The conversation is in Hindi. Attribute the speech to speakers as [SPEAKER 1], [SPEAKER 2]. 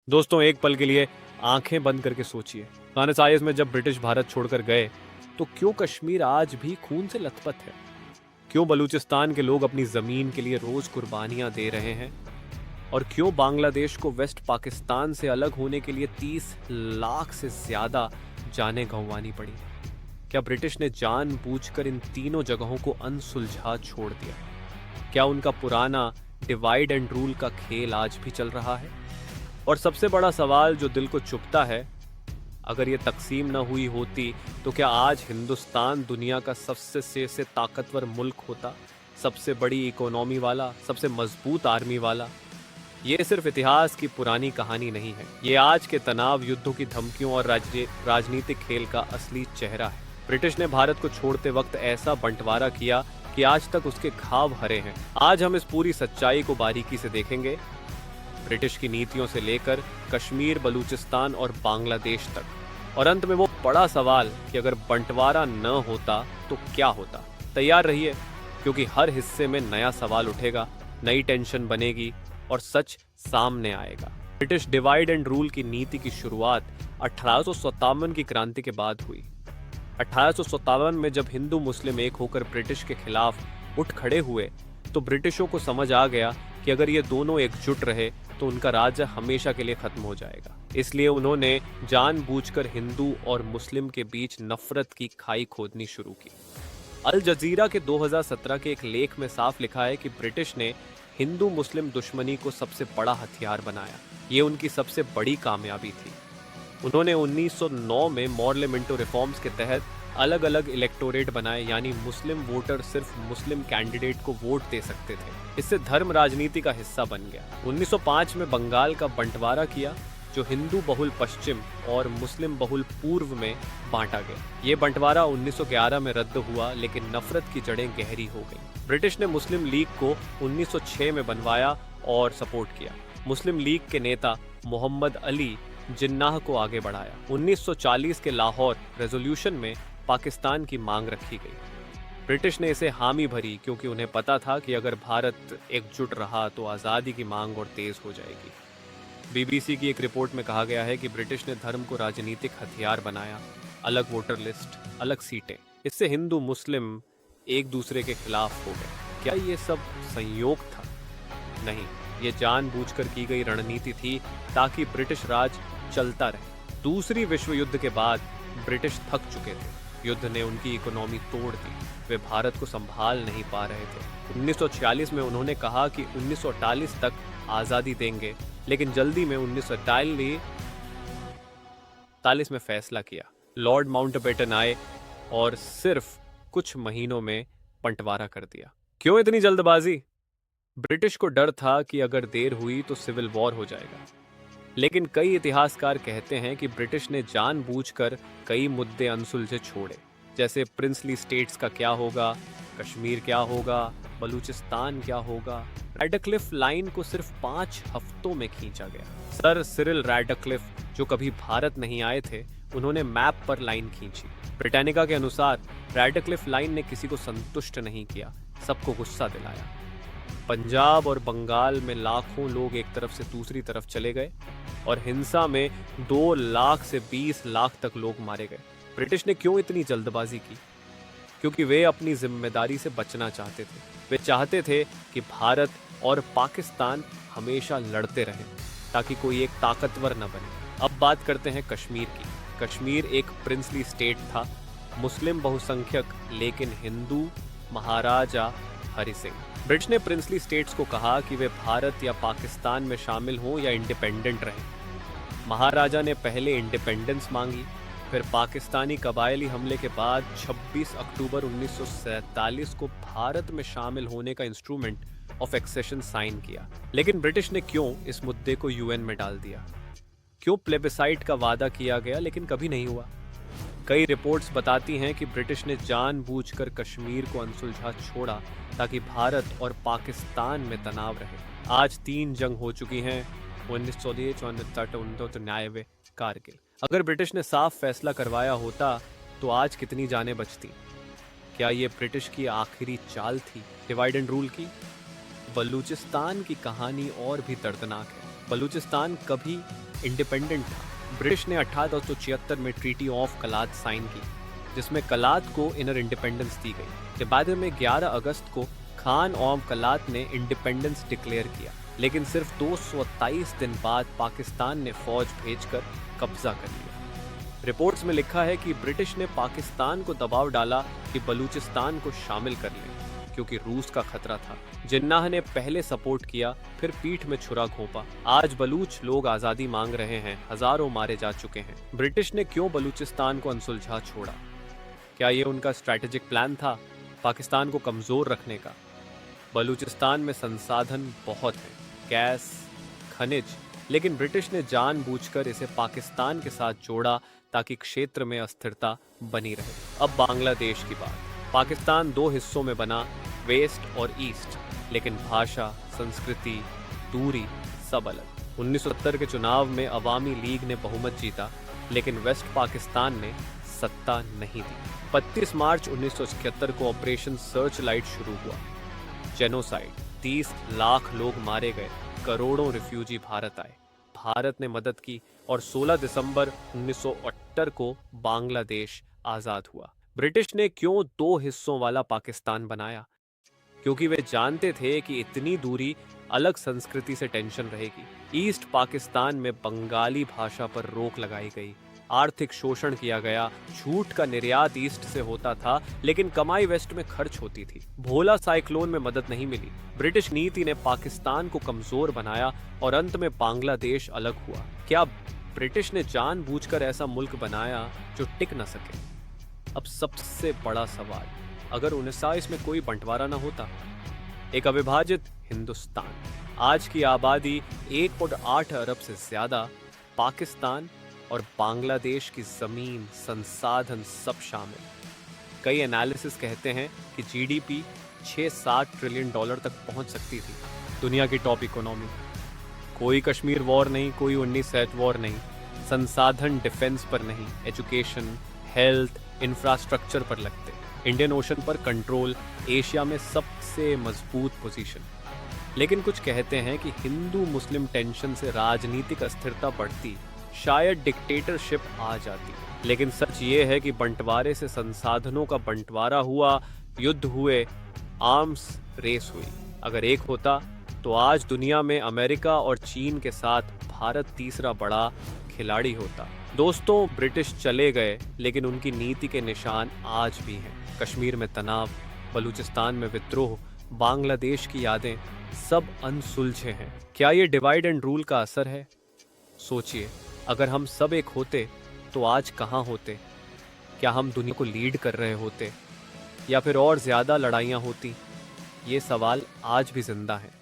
[SPEAKER 1] दोस्तों, एक पल के लिए आंखें बंद करके सोचिए, सन साइज में जब ब्रिटिश भारत छोड़कर गए तो क्यों कश्मीर आज भी खून से लथपथ है? क्यों बलूचिस्तान के लोग अपनी जमीन के लिए रोज कुर्बानियां दे रहे हैं? और क्यों बांग्लादेश को वेस्ट पाकिस्तान से अलग होने के लिए 30 लाख से ज्यादा जानें गंवानी पड़ी? क्या ब्रिटिश ने जानबूझकर इन तीनों जगहों को अनसुलझा छोड़ दिया? क्या उनका पुराना डिवाइड एंड रूल का खेल आज भी चल रहा है? और सबसे बड़ा सवाल जो दिल को चुभता है, अगर ये तकसीम न हुई होती तो क्या आज हिंदुस्तान दुनिया का सबसे ताकतवर मुल्क होता, सबसे बड़ी इकोनॉमी वाला, सबसे मजबूत आर्मी वाला? ये सिर्फ इतिहास की पुरानी कहानी नहीं है, ये आज के तनाव, युद्धों की धमकियों और राजनीतिक खेल का असली चेहरा है। ब्रिटिश ने भारत को छोड़ते वक्त ऐसा बंटवारा किया कि आज तक उसके घाव हरे हैं। आज हम इस पूरी सच्चाई को बारीकी से देखेंगे, ब्रिटिश की नीतियों से लेकर कश्मीर, बलूचिस्तान और बांग्लादेश तक। और अंत में वो बड़ा सवाल कि अगर बंटवारा न होता तो क्या होता। तैयार रहिए, क्योंकि हर हिस्से में नया सवाल उठेगा, नई टेंशन बनेगी और सच सामने आएगा। ब्रिटिश डिवाइड एंड रूल की नीति की शुरुआत 1857 की क्रांति के बाद हुई। 1857 में जब हिंदू मुस्लिम एक होकर ब्रिटिश के खिलाफ उठ खड़े हुए तो ब्रिटिशों को समझ आ गया कि अगर ये दोनों एकजुट रहे तो उनका राज्य हमेशा के लिए खत्म हो जाएगा। इसलिए उन्होंने जानबूझकर हिंदू और मुस्लिम के बीच नफरत की खाई खोदनी शुरू की। अल जजीरा के 2017 के एक लेख में साफ लिखा है कि ब्रिटिश ने हिंदू मुस्लिम दुश्मनी को सबसे बड़ा हथियार बनाया। ये उनकी सबसे बड़ी कामयाबी थी। उन्होंने 1909 में मॉर्लेमेंटो रिफॉर्म्स के तहत अलग अलग इलेक्टोरेट बनाए, यानी मुस्लिम वोटर सिर्फ मुस्लिम कैंडिडेट को वोट दे सकते थे। इससे धर्म राजनीति का हिस्सा बन गया। 1905 में बंगाल का बंटवारा किया, जो हिंदू बहुल पश्चिम और मुस्लिम बहुल पूर्व में बांटा गया। ये बंटवारा 1911 में रद्द हुआ, लेकिन नफरत की जड़ें गहरी हो गईं। ब्रिटिश ने मुस्लिम लीग को 1906 में बनवाया और सपोर्ट किया। मुस्लिम लीग के नेता मोहम्मद अली जिन्नाह को आगे बढ़ाया। 1940 के लाहौर रेजोल्यूशन में पाकिस्तान की मांग रखी गई। ब्रिटिश ने इसे हामी भरी, क्योंकि उन्हें पता था कि अगर भारत एकजुट रहा तो आज़ादी की मांग और तेज हो जाएगी। बीबीसी की एक रिपोर्ट में कहा गया है कि ब्रिटिश ने धर्म को राजनीतिक हथियार बनाया, अलग वोटर लिस्ट, अलग सीटें। इससे हिंदू मुस्लिम एक दूसरे के खिलाफ हो गए। क्या ये सब संयोग था? नहीं, ये जानबूझकर की गई रणनीति थी ताकि ब्रिटिश राज चलता रहे। दूसरी विश्व युद्ध के बाद ब्रिटिश थक चुके थे। युद्ध ने उनकी इकोनॉमी तोड़ दी, वे भारत को संभाल नहीं पा रहे थे। 1946 में उन्होंने कहा कि 1948 तक आज़ादी देंगे, लेकिन जल्दी में 1948 में फैसला किया। लॉर्ड माउंटबेटन आए और सिर्फ कुछ महीनों में बंटवारा कर दिया। क्यों इतनी जल्दबाजी? ब्रिटिश को डर था कि अगर देर हुई तो सिविल वॉर हो जाएगा। लेकिन कई इतिहासकार कहते हैं कि ब्रिटिश ने जानबूझकर कई मुद्दे अनसुलझे छोड़े, जैसे प्रिंसली स्टेट्स का क्या होगा, कश्मीर क्या होगा, बलूचिस्तान क्या होगा। रैडक्लिफ लाइन को सिर्फ 5 हफ्तों में खींचा गया। सर सिरिल रैडक्लिफ, जो कभी भारत नहीं आए थे, उन्होंने मैप पर लाइन खींची। ब्रिटानिका के अनुसार रैडक्लिफ लाइन ने किसी को संतुष्ट नहीं किया, सबको गुस्सा दिलाया। पंजाब और बंगाल में लाखों लोग एक तरफ से दूसरी तरफ चले गए और हिंसा में 2 लाख से 20 लाख तक लोग मारे गए। ब्रिटिश ने क्यों इतनी जल्दबाजी की? क्योंकि वे अपनी जिम्मेदारी से बचना चाहते थे। वे चाहते थे कि भारत और पाकिस्तान हमेशा लड़ते रहें, ताकि कोई एक ताकतवर न बने। अब बात करते हैं कश्मीर की। कश्मीर एक प्रिंसली स्टेट था, मुस्लिम बहुसंख्यक, लेकिन हिंदू। महाराजा हरि सिंह। ब्रिटिश ने प्रिंसली स्टेट्स को कहा कि वे भारत या पाकिस्तान में शामिल हों या इंडिपेंडेंट रहें। महाराजा ने पहले इंडिपेंडेंस मांगी, फिर पाकिस्तानी कबायली हमले के बाद 26 अक्टूबर 1947 को भारत में शामिल होने का इंस्ट्रूमेंट ऑफ एक्सेशन साइन किया। लेकिन ब्रिटिश ने क्यों इस मुद्दे को यूएन में डाल दिया? क्यों प्लेबिसाइट का वादा किया गया लेकिन कभी नहीं हुआ? कई रिपोर्ट्स बताती हैं कि ब्रिटिश ने जानबूझकर कश्मीर को अनसुलझा छोड़ा ताकि भारत और पाकिस्तान में तनाव रहे। आज 3 जंग हो चुकी हैं, 1919 कारगिल। अगर ब्रिटिश ने साफ फैसला करवाया होता तो आज कितनी जानें बचती? क्या ये ब्रिटिश की आखिरी चाल थी डिवाइड एंड रूल की? बलूचिस्तान की कहानी और भी दर्दनाक है। बलूचिस्तान कभी इंडिपेंडेंट था। ब्रिटिश ने 1876 में ट्रीटी ऑफ कलात साइन की, जिसमें कलात को इनर इंडिपेंडेंस दी गई। तबादले में 11 अगस्त को खान ऑफ कलात ने इंडिपेंडेंस डिक्लेयर किया, लेकिन सिर्फ 227 दिन बाद पाकिस्तान ने फौज भेजकर कब्जा कर लिया। रिपोर्ट्स में लिखा है कि ब्रिटिश ने पाकिस्तान को दबाव डाला कि बलूचिस्तान को शामिल कर लें, क्योंकि रूस का खतरा था। जिन्नाह ने पहले सपोर्ट किया, फिर पीठ में छुरा घोंपा। आज बलूच लोग आज़ादी मांग रहे हैं, हजारों मारे जा चुके हैं। ब्रिटिश ने क्यों बलूचिस्तान को अनसुलझा छोड़ा? क्या ये उनका स्ट्रैटेजिक प्लान था, पाकिस्तान को कमजोर रखने का? बलूचिस्तान में संसाधन बहुत हैं, गैस, खनिज, लेकिन ब्रिटिश ने जानबूझकर इसे पाकिस्तान के साथ जोड़ा ताकि क्षेत्र में अस्थिरता बनी रहे। अब बांग्लादेश की बात। पाकिस्तान 2 हिस्सों में बना, वेस्ट और ईस्ट, लेकिन भाषा, संस्कृति, दूरी सब अलग। 1970 के चुनाव में अवामी लीग ने बहुमत जीता, लेकिन वेस्ट पाकिस्तान ने सत्ता नहीं दी। 25 मार्च 1971 को ऑपरेशन सर्च लाइट शुरू हुआ। जेनोसाइड, 30 लाख लोग मारे गए, करोड़ों रिफ्यूजी भारत आए। भारत ने मदद की और 16 दिसंबर 1968 को बांग्लादेश आजाद हुआ। ब्रिटिश ने क्यों 2 हिस्सों वाला पाकिस्तान बनाया? क्योंकि वे जानते थे कि इतनी दूरी, अलग संस्कृति से टेंशन रहेगी। ईस्ट पाकिस्तान में बंगाली भाषा पर रोक लगाई गई, आर्थिक शोषण किया गया, छूट का निर्यात ईस्ट से होता था, लेकिन कमाई वेस्ट में खर्च होती थी। भोला साइक्लोन में मदद नहीं मिली। ब्रिटिश नीति ने पाकिस्तान को कमजोर बनाया और अंत में बांग्लादेश अलग हुआ। क्या ब्रिटिश ने जानबूझकर ऐसा मुल्क बनाया जो टिक न सके? अब सबसे बड़ा सवाल, अगर 1919 में कोई बंटवारा न होता, एक अविभाजित हिंदुस्तान, आज की आबादी 1.8 अरब से ज्यादा, पाकिस्तान और बांग्लादेश की जमीन, संसाधन सब शामिल। कई एनालिसिस कहते हैं कि जीडीपी 6-7 ट्रिलियन डॉलर तक पहुंच सकती थी। दुनिया की टॉप इकोनॉमी। कोई कश्मीर वॉर नहीं, कोई 19 वॉर नहीं, संसाधन डिफेंस पर नहीं, एजुकेशन, हेल्थ, इंफ्रास्ट्रक्चर पर लगते। इंडियन ओशन पर कंट्रोल, एशिया में सबसे मजबूत पोजीशन। लेकिन कुछ कहते हैं कि हिंदू मुस्लिम टेंशन से राजनीतिक अस्थिरता बढ़ती, शायद डिक्टेटरशिप आ जाती। लेकिन सच ये है कि बंटवारे से संसाधनों का बंटवारा हुआ, युद्ध हुए, आर्म्स रेस हुई। अगर एक होता तो आज दुनिया में अमेरिका और चीन के साथ भारत तीसरा बड़ा खिलाड़ी होता। दोस्तों, ब्रिटिश चले गए, लेकिन उनकी नीति के निशान आज भी हैं। कश्मीर में तनाव, बलूचिस्तान में विद्रोह, बांग्लादेश की यादें, सब अनसुलझे हैं। क्या ये डिवाइड एंड रूल का असर है? सोचिए, अगर हम सब एक होते तो आज कहाँ होते? क्या हम दुनिया को लीड कर रहे होते, या फिर और ज्यादा लड़ाइयाँ होती? ये सवाल आज भी जिंदा है।